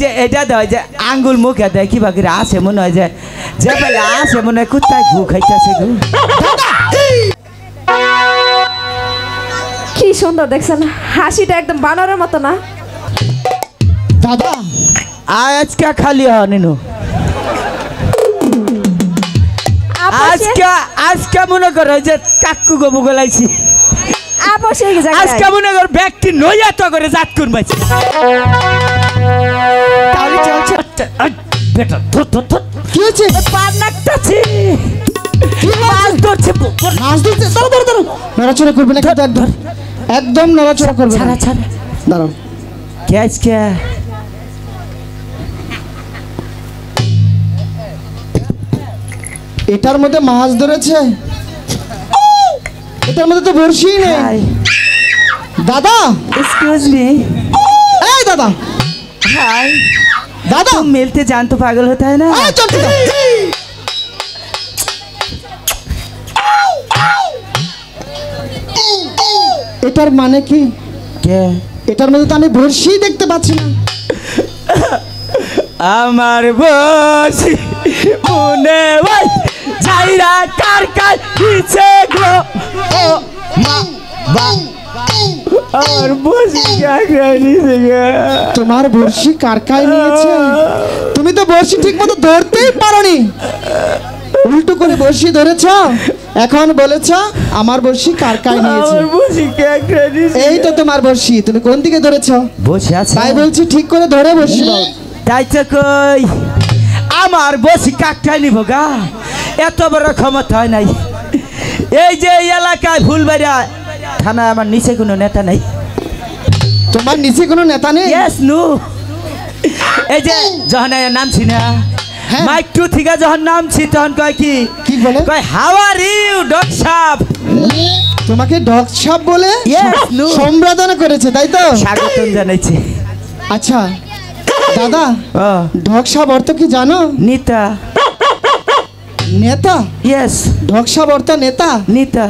যে এটা দেয় যে আঙ্গুল মুখে দেয় কি বাকি আসে মনে হয় যে যে বেলা আসে মনে হয় কুত্তায় ঘু খাইতেছে ঘু। কি সুন্দর দেখছেন, হাসিটা একদম বানরের মতো না দাদা? আজকে খালি হনিনু আজকে মনে করো যে কাকু গবু গলাইছি আজকে মনে কর ব্যক্তি নইয়া তো করে জাত কোন বাইছে তাহলে চলছে বেটা ধর ধর ধর কি হচ্ছে পার নাকটাছি মাছ ধরছে মাছ ধরছে ধর ধর ধর নড়াচড়া করবে না কিন্তু একদম একদম নড়াচড়া করবে না। ছাড়া ছাড়া দাঁড়াও কে আজকে এটার মধ্যে মাছ ধরেছে, এটার মধ্যে তো বড়শি নেই। দাদা एक्सक्यूज मी, এই দাদা हाय दादा तुम मिलते जान तो पागल होता है ना। এটার মানে কি? কে এটার মধ্যে তো আমি বড়শি দেখতে পাচ্ছি না। আমার বসি মনে ভাই ছাইরা কার কার পিছে গো ও মা বা আর বসি কাকড়া নিছে গো। তোমার বড়শি কারকাই নিয়েছে? তুমি তো বড়শি ঠিকমতো ধরতেই পারোনি, উল্টো করে বড়শি ধরেছ, এখন বলেছ আমার বড়শি কারকাই নিয়েছে। আমার বসি কাকড়া নিছে। এই তো তোমার বড়শি, তুমি কোন দিকে ধরেছ? বসে আছে তাই বলছি ঠিক করে ধরে বড়শি দাও। তাই তো কই আমার বসি কাকড়াই নিব গা, এত বড় ক্ষমতা হয় নাই। এই যে এলাকায় ফুলবাড়িয়া থানায় আমার নিচে কোনো নেতা নাই। তোমার নিচে কোনো নেতা নেই? Yes no. এই যে যখন নামছি না মাইক টু থেকে যখন নামছি তখন কয় কি কি বলে? কয় হাউ আর ইউ ডগ সাপ। তোমাকে ডগ সাপ বলে সম্বোধন করেছে তাই তো? স্বাগতম জানাইছি। আচ্ছা দাদা, ডগ সাপ অর্থ কি জানো? নেতা। নেতা? ইয়েস। ডগ সাপ অর্থ নেতা? নেতা।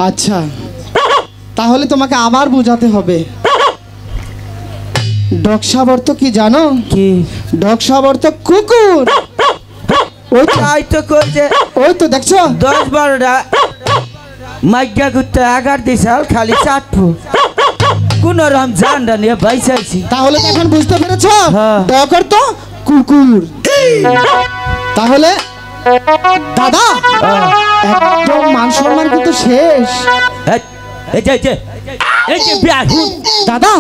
আচ্ছা তাহলে তোমাকে আবার বোঝাতে হবে। ডগ সাপ অর্থ কি জানো? কি? ডগ সাপ অর্থ কুকুর। ওই তো তাই তো কই যে ওই তো দেখছো 10-12টা মাইগা কুত্তা আগার দিছাল খালি চাটফু কোন রকম জানডা নিয়ে বাইসাইছি। তাহলে তো এখন বুঝতে পেরেছো হ্যাঁ। ডগ অর্থ কুকুর। তাহলে দাদা একদম মান সম্মান কিন্তু শেষ। এই যে এই যে বিয়া হুন দাদা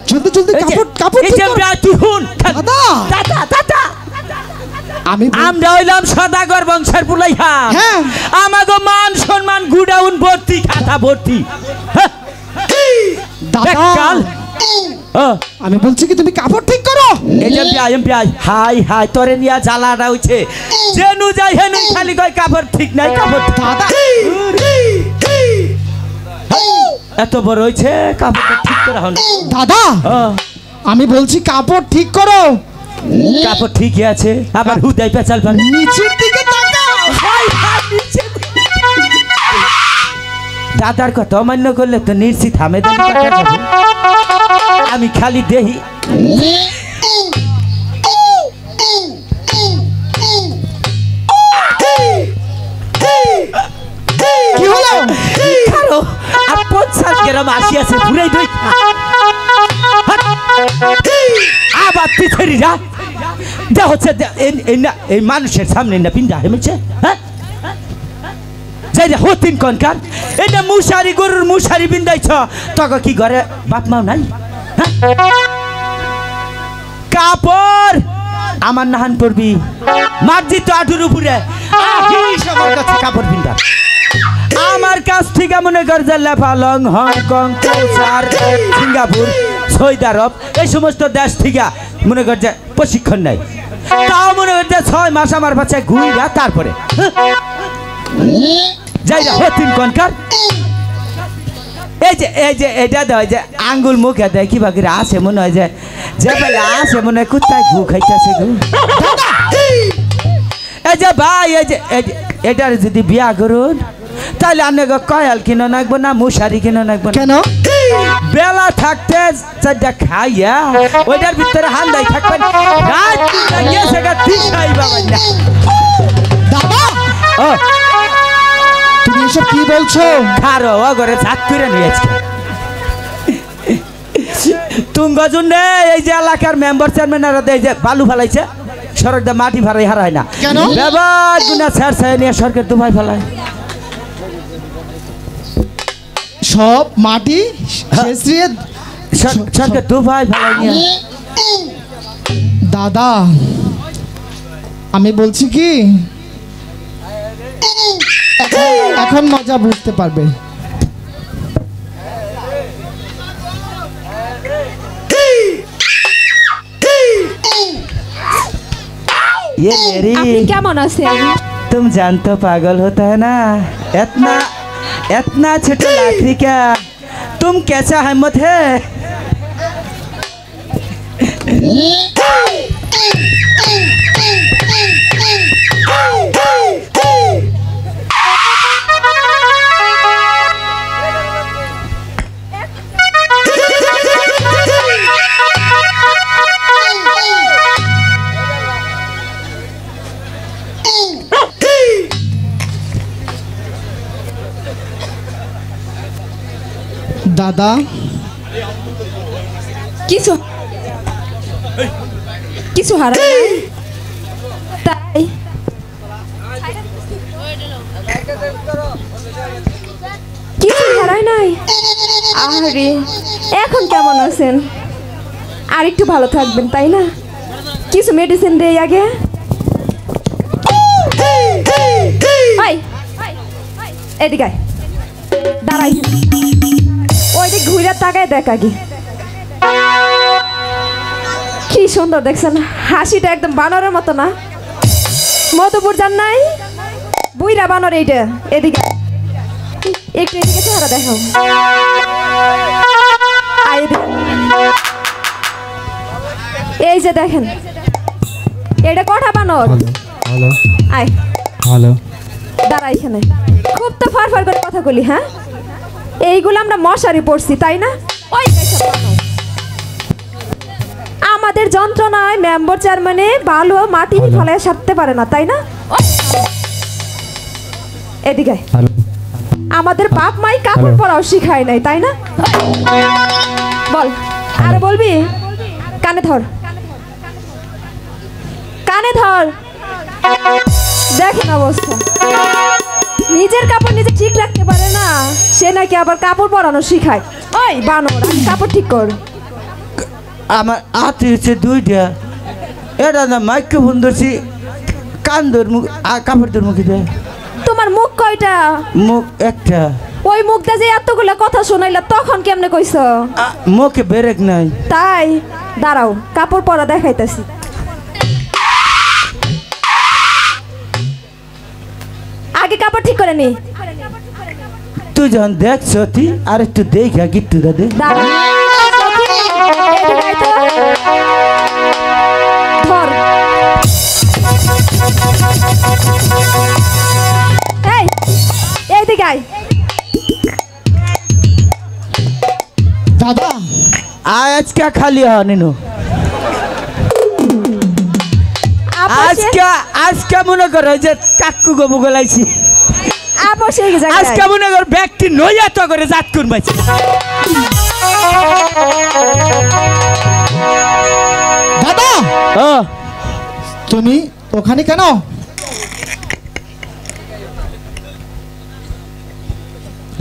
চলতে চলতে কাপড় কাপড় এই যে বিয়া তুই হুন দাদা দাদা দাদা আমি আমরা হইলাম সদাগর বংশের পুলাইহা। হ্যাঁ আমাগো মান সম্মান গুডাউন ভর্তি খাতা ভর্তি। দাদা আমি বলছি কি তুমি কাপড় ঠিক করো। এই যে বিয়া হাই হাই তোরে নিয়া জ্বালাটা হইছে যেনু যাই হেনু খালি কয় কাপড় ঠিক নাই কাপড়। দাদা এত বড় হইছে কাপড়টা ঠিক করা হল। দাদা আমি বলছি কাপড় ঠিক করো। কাপড় ঠিকই আছে আবার হুদাই পেঁচাল পান নিচের দিকে তাকাও। দাদার কথা অমান্য করলে তো নির্সি থামে আমি খালি দেহি। কি হলো? কারো আর 50 গ্রাম আসি আছে ঘুরে দই আবার তিথেরিরা যা হচ্ছে এই মানুষের সামনে না পিন্দা হেমেছে। হ্যাঁ যাই রে হতিন কনকার এটা মুশারি গরুর মুশারি বিন্দাইছ তখন কি ঘরে বাপ মাও নাই? কাপড় আমার নাহান পড়বি মার্জি তো আঠুর উপরে কাপড় বিন্দা আমার কাছ থেকে মনে কর যে লেফালং হংকং সিঙ্গাপুর সৌদি আরব এই সমস্ত দেশ থেকে মনে কর যে প্রশিক্ষণ নেয় তাও মনে কর যে 6 মাস আমার বাচ্চায় ঘুরিয়া তারপরে যাই যা হতিন কনকার এই যে এটা দেয় যে আঙ্গুল মুখে দেয় কি বাকি আসে মনে হয় যে যে বেলা আসে মনে হয় কুত্তায় ঘু খাইতেছে ঘু। এই যে ভাই এই যে এটার যদি বিয়া করুন তাইলে আনে কয়াল কিনো নাকবো না মশারি কিনো নাকবো না? কেন? বেলা থাকতে চারটা খাইয়া ওইটার ভিতরে হান্দাই থাকবেন রাত গেছে গা দিশাই বাবা না। দাদা ও তুমি এসব কি বলছো? খারো ও ঘরে ছাদ করে নিয়েছে তুঙ্গজন এই যে এলাকার মেম্বার চেয়ারম্যানরা এই যে বালু ফেলাইছে সড়ক দিয়ে মাটি ভাড়াই হারায় না কেন? ব্যবহার গুনা ছাড় ছাড় নিয়ে সরকার দুবাই ফেলায় সব মাটি শেষরিয়ে সরকার দুবাই ফেলায় নিয়ে। দাদা আমি বলছি কি এখন মজা বুঝতে পারবে। ये मेरी আপনি কেমন আছেন? तुम जानते हो पागल होता है ना इतना इतना छोटा लाकड़ी का तुम कैसा हिम्मत है দাদা কিছু কিছু হারাই নাই? তাই কিছু হারাই নাই? আরে এখন কেমন আছেন? আর একটু ভালো থাকবেন তাই না? কিছু মেডিসিন দেই আগে। আই এদিকে আয়। দাঁড়াই ওই দিক ঘুরে তাকায় দেখ আগে কি সুন্দর দেখছেন হাসিটা একদম বানরের মতো না? মধুপুর যান নাই বুইরা বানর এইটা এদিকে একটু এদিকে চেহারা দেখো আয় এদিকে। এই যে দেখেন এটা কটা বানর? হ্যালো আয় হ্যালো দাঁড়া এখানে খুব তো ফার করে কথা বলি। হ্যাঁ এইগুলো আমরা মশারি পড়ছি তাই না? ওই আমাদের যন্ত্রণায় মেম্বার চেয়ারম্যানে বালু মাটি ফেলে সারতে পারে না তাই না? এদিকে আমাদের বাপ মাই কাপড় পরাও শিখায় নাই তাই না? বল আর বলবি? কানে ধর কানে ধর। দেখেন অবস্থা নিজের কাপড় নিজে ঠিক রাখতে পারে না সে নাকি আবার কাপড় পরানো শিখায়। ওই বানর কাপড় ঠিক কর। আমার হাতে হচ্ছে দুইটা এটা না মাইক্রোফোন ধরছি কান ধর মুখ কাপড় ধর মুখে দেয় তোমার মুখ কয়টা? মুখ একটা। ওই মুখটা যে এতগুলো কথা শোনাইলা তখন কেমনে কইছ? মুখে বেরেক নাই। তাই দাঁড়াও কাপড় পরা দেখাইতেছি। আগে কাপড় ঠিক করে নি। তুই যখন দেখছ তুই আর একটু দেখা গিট্টু দাদে দাঁড়া এদিকে আয় তো। ধর এই এইদিকে আয়। দাদা আজকে খালি হনিনো আজকে মনে করো যে কাকু গবু গলাইছি আজকে মনে কর ব্যক্তি নইয়া তো করে জাত করবাইছি। দাদা ও তুমি ওখানে কেন?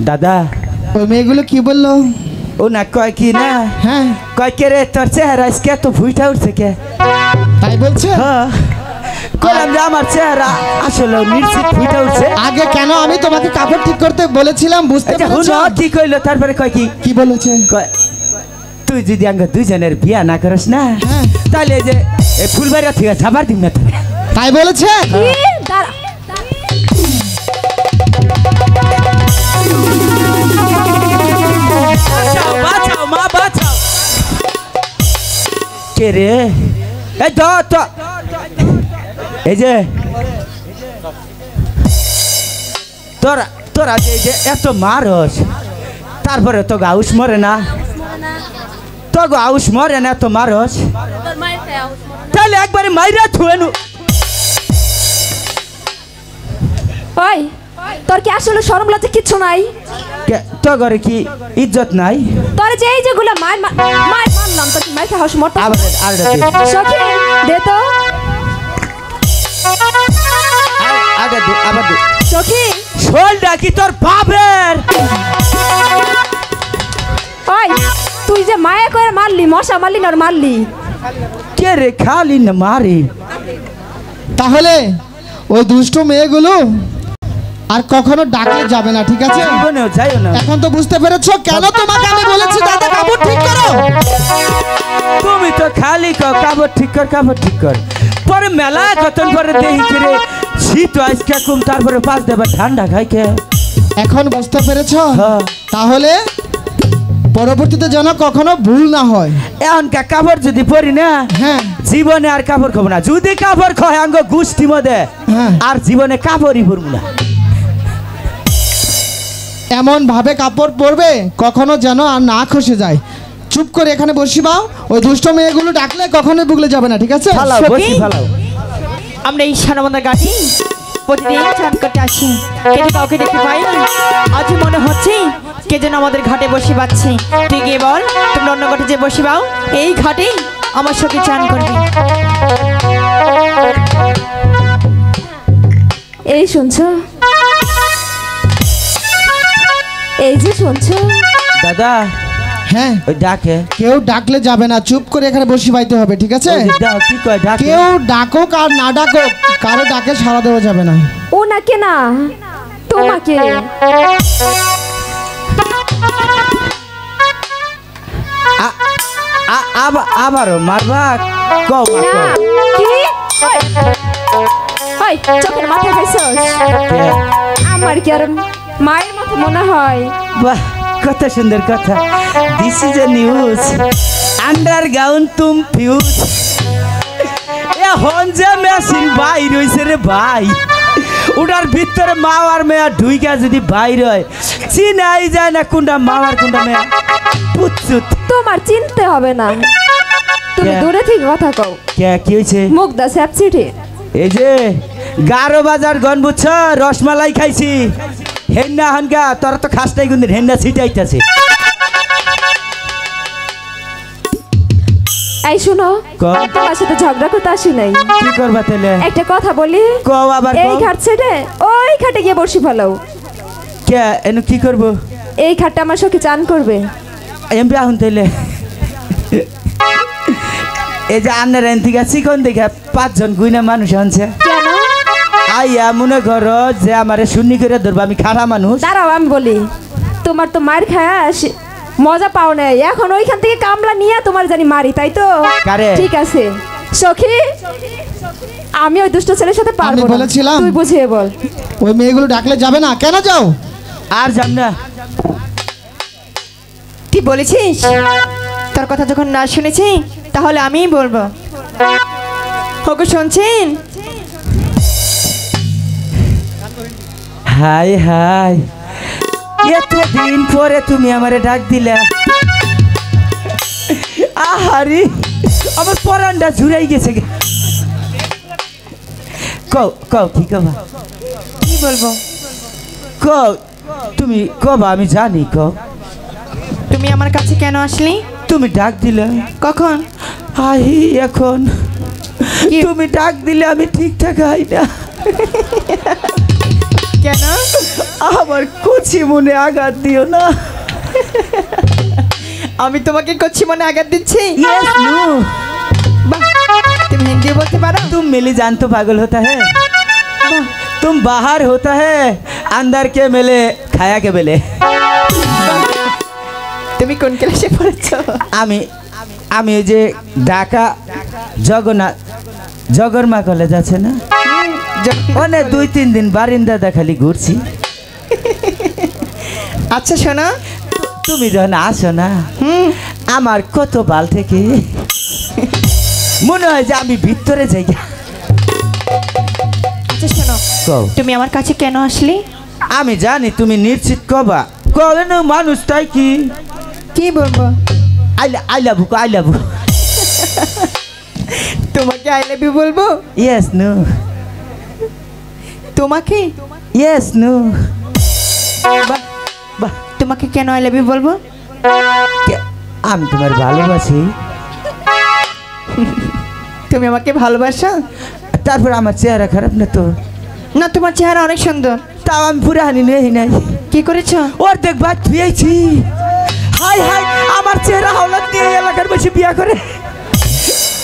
দাদা ওই মেয়েগুলো কি বললো? ও না কয় কি না হ্যাঁ কয় কে রে তোর চেহারা আজকে এত ভুইটা উঠছে কে? তাই বলছে? হ্যাঁ কইলাম যে আমার চেহারা আসলে নিশ্চিত ভুইটা উঠছে। আগে কেন আমি তোমাকে কাপড় ঠিক করতে বলেছিলাম বুঝতে পেরেছো? কি কইলো তারপরে কয় কি কি বলেছে? কয় তুই যদি আঙ্গ দুইজনের বিয়া না করিস না হ্যাঁ। তাহলে যে ফুলবাড়িয়া থেকে যাবার দিন না তোরে। তাই বলেছে? দাঁড়া বাঁচাও মা বাঁচাও। কে রে এই তো এই যে তোর তোরা যে যে এত মারস তারপরে তো গাউস মরে না, তো গাউস মরে না এত মারস, তাহলে একবারে মাইরা থুয়েনু। ওই তোর কি আসলে শরম লজ্জা কিচ্ছু নাই? তো ঘরে কি ইজ্জত নাই? তোর যে এই যেগুলো মারলাম তোর কি মাইকে হাস মরতে আবার আর সখী দে তো আগে দে, আবার দে। সখী শোলটা কি তোর বাপের? ওই তুই যে মায়া করে মারলি, মশা মারলি না মারলি? কে রে খালি না মারি? তাহলে ওই দুষ্ট মেয়েগুলো আর কখনো ডাকলে যাবে না, ঠিক আছে? জীবনেও যাইও না। এখন তো বুঝতে পেরেছো কেন তোমাকে আমি বলেছি দাদা কাপড় ঠিক করো। তুমি তো খালি কাপড় ঠিক কর, কাপড় ঠিক কর, পরে মেলা কতন পরে দেখি করে শীত আজকে কম, তারপরে পাঁচ দেবার ঠান্ডা খাই কে। এখন বুঝতে পেরেছো? হ্যাঁ। তাহলে পরবর্তীতে যেন কখনো ভুল না হয়। এখনকার কাপড় যদি পরি না, হ্যাঁ জীবনে আর কাপড় খাবো না। যদি কাপড় খায় আঙ্গ গোষ্ঠী মধ্যে, হ্যাঁ। আর জীবনে কাপড়ই পরবো না। এমন ভাবে কাপড় পরবে কখনো যেন আর না খসে যায়। চুপ করে এখানে বসিবাও, ওই দুষ্ট মেয়েগুলো ডাকলে কখনোই বুগলে যাবে না, ঠিক আছে? ফালাও, সখী। বসি ফালাও। আমরা এই সানবন্ধা ঘাটি প্রতিদিন চান করতে আসি, কিন্তু কাউকে দেখতে পাই না। আজ মনে হচ্ছে কে যেন আমাদের ঘাটে বসে পাচ্ছে। তুই গিয়ে বল তোমরা অন্য ঘাটে যে বসে পাও, এই ঘাটে আমার সঙ্গে চান করবি। এই শুনছো, এই যে শুনছো দাদা হ্যাঁ, ওই ডাকে, কেউ ডাকলে যাবে না, চুপ করে এখানে বসি পাইতে হবে, ঠিক আছে? ওই যে দাও, কি কয় ডাকে? কেউ ডাকুক আর না ডাকুক, কারো ডাকে সাড়া দেওয়া যাবে না। ও নাকে না তোমাকে। আবারও মারবা? কও মা, না কও। কি ওই চোখের মাথা খাইছস? কে? আমার কি আর মায়ের মতো মনে হয়? বাহ, কত সুন্দর কথা। This is a news, underground তুম ফিউজ। এ হন যে মেশিন বাইর হইছে রে ভাই, ওটার ভিতরে মা আর মেয়া ঢুইকা যদি বাইর হয়, চিনাই যায় না কোনটা মা আর কোনটা মেয়া। পুচ্ছুত। তোমার চিনতে হবে না, তুমি কে? দূরে থেকে কথা কও। কে কি হইছে? মুখ দা স্যাপসিটি। এই যে 11 বাজার গন বুঝছ, রসমালাই খাইছি। হেন্না হানগা তোর তো খাস নাই, কিন্তু হেন্না ছিটাইতাছে। এই শুনো, কও। তোমার সাথে ঝগড়া করতে আসি নাই, কি করবা তাহলে? একটা কথা বলি। কও আবার এই কও। ঘাট ছেড়ে ওই ঘাটে গিয়ে বসি ফেলাও। কে এনু কি করব? এই ঘাটটা আমার সখী চান করবে। এমপি আহুন তাইলে। এই যে আন্নার এন থেকে চিকন দেখে 5 জন গুইনা মানুষ আনছে। কেন? আইয়া মনে করো যে আমারে শূন্য করে ধরবো, আমি খারাপ মানুষ। দাঁড়াও আমি বলি, তোমার তো মার খায়া মজা পাও নাই, এখন ওইখান থেকে কামলা নিয়ে তোমার জানি মারি, তাই তো? কারে? ঠিক আছে সখী, আমি ওই দুষ্ট ছেলের সাথে পারবো আমি না। বলেছিলাম। তুই বুঝিয়ে বল। ওই মেয়েগুলো ডাকলে যাবে না, কেন যাও? আর যাম না। কি বলেছিস? তোর কথা যখন না শুনেছি তাহলে আমিই বলবো। ওকে শুনছেন? হাই হাই, এতদিন পরে তুমি আমারে ডাক দিলা। আহারি, আমার পরানটা ঝুরাই গেছে। কও কও, কি কবা? কি বলবো? কও, তুমি কবা, আমি জানি। কও, তুমি আমার কাছে কেন আসলি? তুমি ডাক দিলে কখন? আহি এখন। কি? তুমি ডাক দিলে আমি ঠিকঠাক আই না। কেন? আমার কচি মনে আঘাত দিও না। আমি তোমাকে করছি মনে আঘাত দিচ্ছি? Yes, no. বাহ, তুমি হিন্দি বলতে পারো? तुम मिली जान तो पागल होता है, तुम बाहर होता है, अंदर के मेले खाया के बेले। তুমি কোন ক্লাসে পড়েছো? আমি আমি ওই যে ঢাকা জগন্নাথ জগরমা কলেজ আছে না, ওনে 2-3 দিন বারিন্দা দেখালি ঘুরছি। আচ্ছা শোনো, তুমি যখন আসো না, আমার কত বাল থেকে মনে হয় যে আমি ভিতরে যাই। আচ্ছা শোনো, কও, তুমি আমার কাছে কেন আসলি? আমি জানি তুমি নিশ্চিত কবা কবে না মানুষটাই কি কি বলবো? আইলাবু আইলাবু তোমাকে আই লাভ ইউ বলবো? ইয়েস নো তোমাকে? ইয়েস নো বাহ, তোমাকে কেন আই লাভ ইউ বলবো? আমি তোমার ভালোবাসি। তুমি আমাকে ভালোবাসো? তারপর আমার চেহারা খারাপ না তো? না, তোমার চেহারা অনেক সুন্দর। তাও আমি পুরো হানি নেই নাই। কি করেছো? ওর দেখবা পেয়েছি। হাই হাই আমার চেহারা হাওলাত নিয়ে এলাকার বসে বিয়া করে।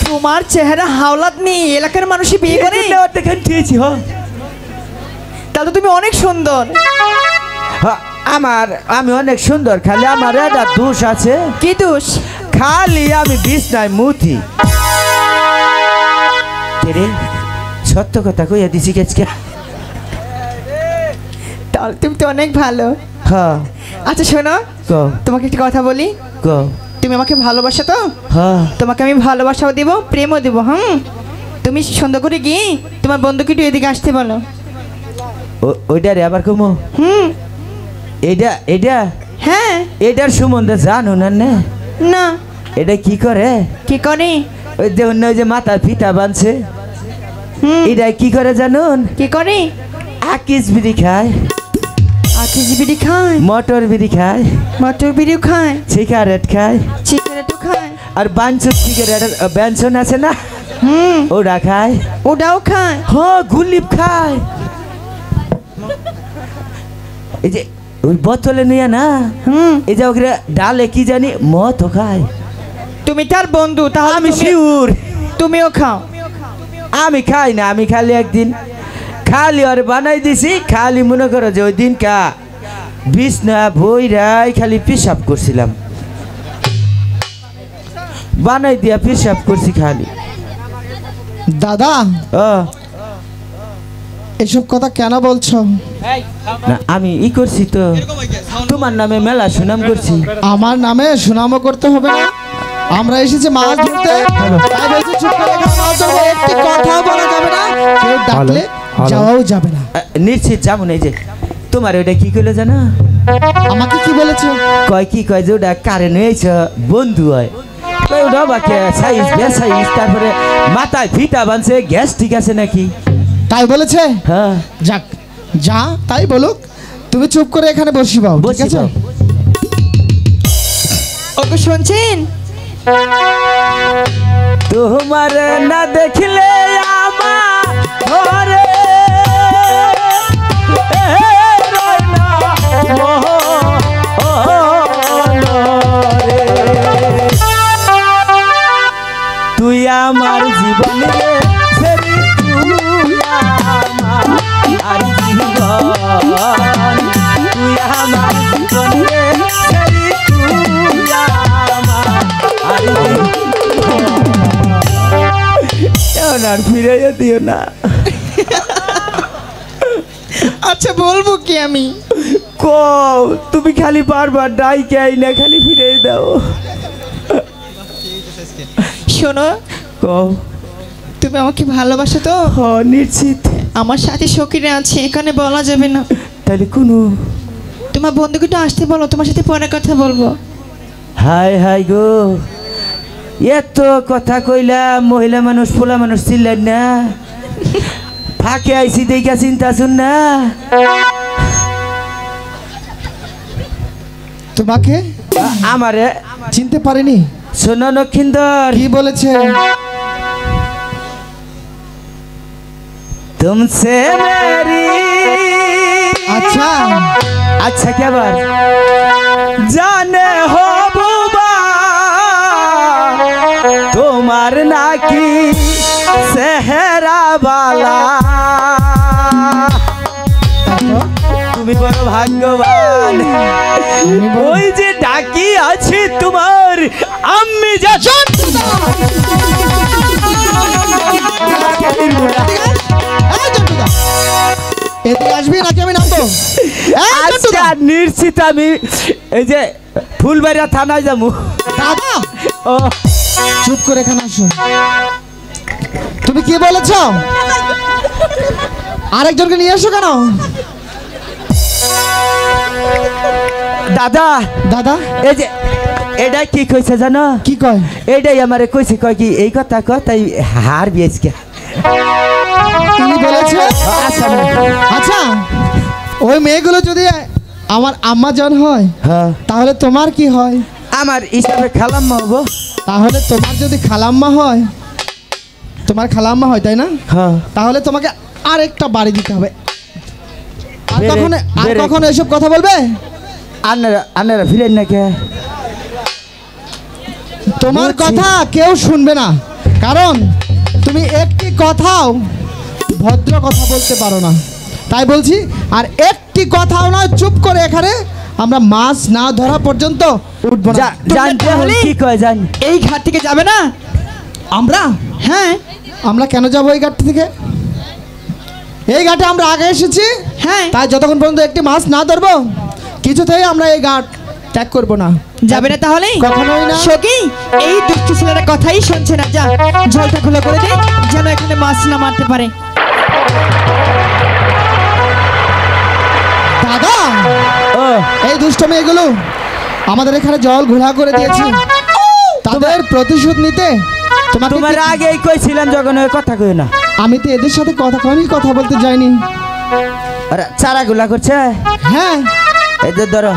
তোমার চেহারা হাওলাত নেই এলাকার মানুষই বিয়ে করে? ওর দেখেন পেয়েছি। তাহলে তুমি অনেক সুন্দর। আমি অনেক সুন্দর, খালি আমার একটা দোষ আছে। কি দোষ? খালি আমি বিছনায় মুতি। রে সত্য কথা কইয়া দিছি কেচকে। তাহলে তুমি তো অনেক ভালো। হ্যাঁ আচ্ছা শোনো, কও তোমাকে একটা কথা বলি। কও। তুমি আমাকে ভালোবাসো তো? হ্যাঁ তোমাকে আমি ভালোবাসাও দেবো, প্রেমও দেবো। তুমি সুন্দর করে গিয়ে তোমার বন্ধুকে একটু এদিকে আসতে বলো। ওইটা রে আবার কমো। এটা এটা হ্যাঁ। এটার সম্বন্ধে জানো না? না। এটা কি করে? কি করে? ওই যে অন্য যে মাথার ফিতা বাঁধছে, এটা কি করে জানুন? কি করে? আকিস বিড়ি খায়, আকিস বিড়ি খায়, মটর বিড়ি খায়, মটর বিড়িও খায়, সিগারেট খায়, সিগারেটও খায়, আর বাঞ্চুর সিগারেট ব্যঞ্জন আছে না, ওটা খায়, ওটাও খায়। গুলিপ খায়। এই যে ওই বোতলে নিয়ে না, এই যে ওখানে ডালে কি জানি মদ খায়। তুমি তার বন্ধু, তাহলে আমি শিউর তুমিও খাও। আমি খাই না, আমি খালি একদিন খালি আর বানাই দিছি। খালি মনে করো যে ওই দিন কা বিছনা বইরাই খালি পেশাব করছিলাম, বানাই দিয়া পেশাব করছি খালি। দাদা এসব কথা কেন বলছো? না আমি ই করছি তো, তোমার নামে মেলা সুনাম করছি। আমার নামে সুনামও করতে হবে না? আমরা এসেছি মাছ ধরতে, তাই বলছি চুপ করে এখানে মাছ ধরবো। একটি কথাও বলা যাবে না, কেউ ডাকলে যাওয়াও যাবে না। নিশ্চিত যাবো না। এই যে তোমার ওইটা কি করলে জানো? আমাকে কি বলেছে? কয় কি কয় যে ওটা কারেন্ট হয়েছে বন্ধু হয়। ওটা বাকি সাইজ বেসাইজ, তারপরে মাথায় ফিতা বানছে, গ্যাস ঠিক আছে নাকি তাই বলেছে? হ্যাঁ যাক, যা তাই বলুক, তুমি চুপ করে এখানে বসি পাও, ঠিক আছে? ওকে শুনছেন? তোমার না দেখলে আমার ঘরে তুই আমার জীবন রে, তুই আমার জীবন, তুই আমার জীবন রে, তুই আমার আর ফিরাইয়া দিও না। আচ্ছা বলবো কি আমি? কও, তুমি খালি বারবার ডাইকে আই না, খালি ফিরে দাও। শোনো, কও তুমি আমাকে ভালোবাসো তো? নিশ্চিত। আমার সাথে সখীরা আছে, এখানে বলা যাবে না। তাহলে কোনো তোমার বন্ধুকে একটু আসতে বলো, তোমার সাথে পরে কথা বলবো। হাই হাই গো, এত কথা কইলাম, মহিলা মানুষ পোলা মানুষ ছিলেন না, ফাঁকে আইসি দেখা চিন্তা শুন না। তোমাকে আমারে চিনতে পারিনি। শোনো লক্ষিন্দর, কি বলেছে? तुमसे मेरी अच्छा अच्छा क्या बात जाने हो बुबा তোমার নাকি সেহরা বালা তুমি বড় ভাগ্যবান ওই যে ডাকি আছে তোমার আম্মি যা এদিকে আসবি নাকি আমি নামবো? আচ্ছা নিশ্চিত আমি এই যে ফুলবাড়িয়া থানায় যাবো। দাদা ও চুপ করে এখানে আসো। তুমি কি বলেছ? আরেকজনকে নিয়ে এসো কেন? দাদা দাদা এই যে এটাই কি কইছে জানো? কি কয়? এইটাই আমারে কইছে, কয় কি এই কথা কয় তাই হার বিয়েছে। তিনি বলেছে আচ্ছা আচ্ছা ওই মেয়েগুলো যদি আমার আম্মা জান হয় হ্যাঁ, তাহলে তোমার কি হয়? আমার হিসাবে খালাম্মা হবো। তাহলে তোমার যদি খালাম্মা হয়, তোমার খালাম্মা হয় তাই না? হ্যাঁ, তাহলে তোমাকে আরেকটা বাড়ি দিতে হবে। আর বেড়ে- কখনো আর বেড়ে- কখনো এসব কথা বলবে? আন্নারা ফিরেন না কে? তোমার বুঝছি। কথা কেউ শুনবে না, কারণ তুমি একটি কথাও ভদ্র কথা বলতে পারো না। তাই বলছি, আর একটি কথাও না, চুপ করে এখানে আমরা মাছ না ধরা পর্যন্ত উঠবো না। জানতে তাহলে? কি কয় জান? এই ঘাট থেকে যাবে না? আমরা হ্যাঁ আমরা কেন যাবো এই ঘাট থেকে? এই ঘাটে আমরা আগে এসেছি, হ্যাঁ তাই যতক্ষণ পর্যন্ত একটি মাছ না ধরবো কিছুতেই আমরা এই ঘাট ত্যাগ করবো না। যাবে না তাহলে? কখনোই না। সখী, এই দুষ্টু ছেলেরা কথাই শুনছে না, যা জলটা খোলা করে দে যেন এখানে মাছ না মারতে পারে। দাদা ও এই দুষ্ট মেয়েগুলো আমাদের এখানে জল ঘোলা করে দিয়েছি, তাদের প্রতিশোধ নিতে তোমাকে তোমার আগেই কইছিলাম যখন ওই কথা কই না। আমি তো এদের সাথে কথা বলতে যাইনি। আরে চারাগুলা করছে। হ্যাঁ, এই যে ধরো,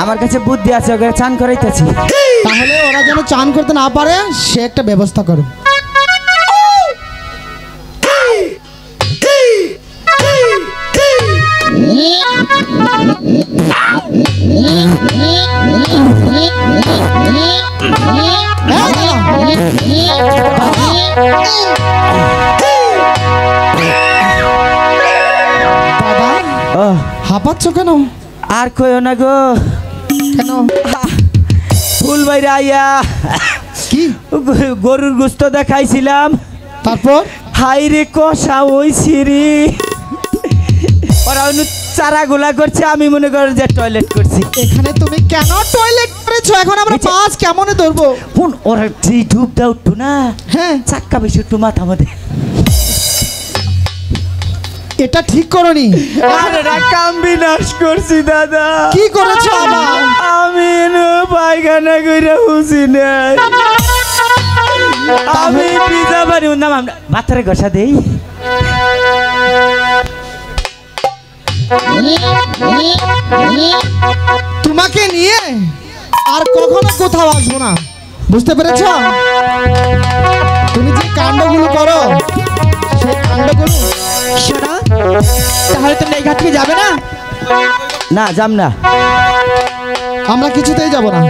আমার কাছে বুদ্ধি আছে, ওকে চান করাইতেছি। তাহলে ওরা যেন চান করতে না পারে সে একটা ব্যবস্থা করো। হ্যাঁ, দাদা। দাদা ও হাঁপাচ্ছ কেন? আর কইও না গো, কেন? ফুল বাইরে আইয়া কি? গরুর গোস্ত দেখাইছিলাম, তারপর হাই রে কষা ওই সিঁড়ি। ওরা অন্য চারাগুলা করছে, আমি মনে করি যে টয়লেট করছি। এখানে তুমি কেন টয়লেট করেছো? এখন আমরা মাছ কেমনে ধরবো? কোন ওরা যে ডুবটা উঠতো না, হ্যাঁ, চাক্কা বেশি উঠতো মাথা মধ্যে। এটা ঠিক করনি। আরে না, কাম বিনাশ করছি দাদা। কি করেছো আবার? আমি পায়খানা কইরা হুসি নাই, আমি পিজা বাড়ি উন্দাম, আমরা মাথারে ঘষা দেই। তোমাকে নিয়ে আর কখনো কোথাও আসবো না, বুঝতে পেরেছ? তুমি যে কাণ্ডগুলো করো সেই কাণ্ডগুলো শোনো, তাহলে তোমরা এই ঘাট থেকে যাবে না? না যাম না। আমরা কিছুতেই যাব না।